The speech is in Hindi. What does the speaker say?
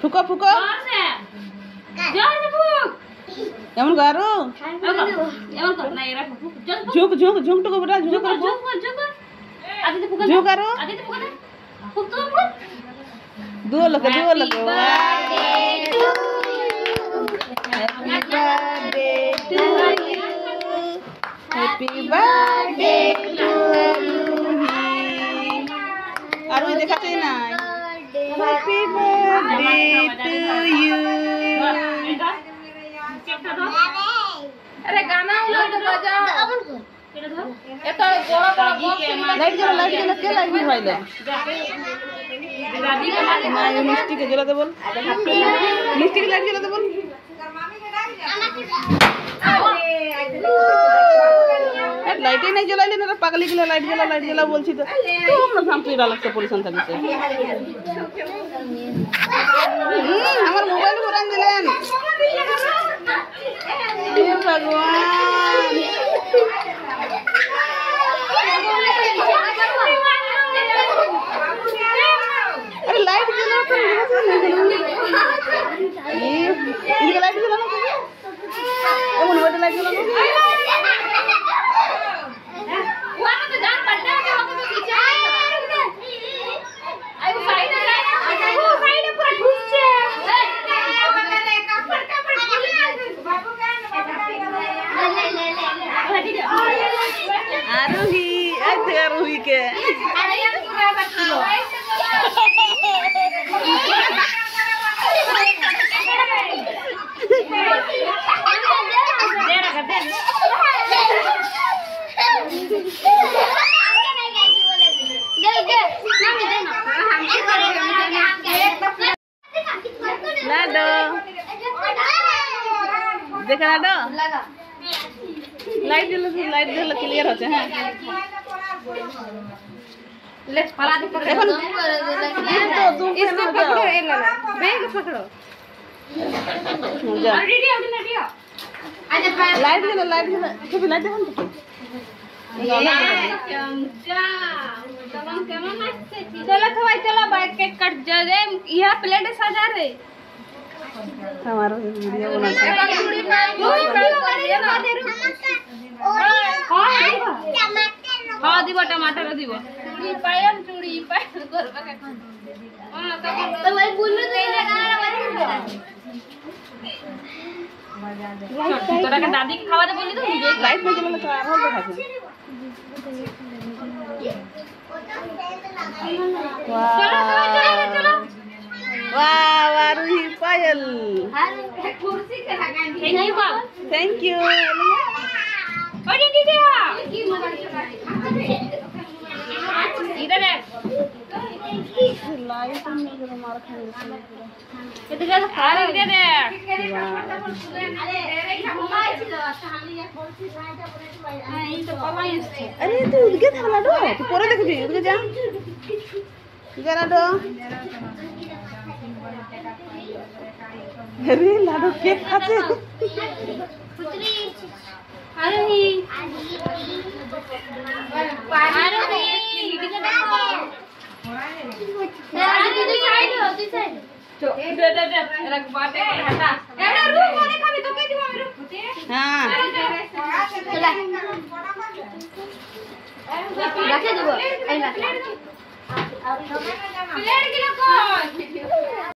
ফুকো ফুকো এমন করো ঝুঁক ঝুঁক ঝুঁক টুকু বেটা ঝুঁক করো ঝুঁক করো दो लोग हैप्पी बर्थडे टू आरो देखा चाहिए ना हैप्पी बर्थडे टू यू अरे गाना बजाओ लाइट जला के लाइट में भाई मिस्टी के जला दे बोल मिस्टी के लाइट जला दे बोल लाइट ही नहीं जलाइले ना पागली के लाइट जला बोलছি তো তোমরা শান্তির লাগছে পরিশান থাকছে আমার মোবাইল পুরান দিলেন হে ভগवान अरे लाइट जला तो ये इनका लाइट जला ना ए मन बड़े लाइट जला वहां तो जान पड़ता है हम तो पीछे आई वो साइड में वो साइड में पूरा घुस छे बाबू का आरोही आज आरोही के अरे यार पूरा बच्चों लाडो देखा लाडो लाइट जला क्लियर होते हैं ले फला दे इसको पकड़ो ए लाला बैग पकड़ो जा रेडी हो ना दियो आजा लाइट जला तो लाइट देखो तो चलो भाई चलो बाइक केक कट जा रे यह प्लेट सजा रे हमारा वीडियो बनाते हाँ दीबो टमाटर दीबो चूड़ी पायम चूड़ी पायम करबा का हां तो भाई बुल्लू दे लगा तोरा के दादी के खावा दे बोली तो लाइट में जला तो और देखा चलो चलो वाह वारुही पायल कुर्सी के लगा थैंक यू ओडी दीदी इधर है लाइट में जरा मार खाने ये तो जरा खाने दे दे वाह अरे तू उधर था लाडो तू पूरा देख जी उधर जा लाडो अरे लाडो केक खाते आरोही दीदी साइड हो दीदी साइड दे रख बाटे हटा एड़ा रूम कोने खाबी तो के दिबो मेरे हां चला रखे देबो एला प्लेट गिला को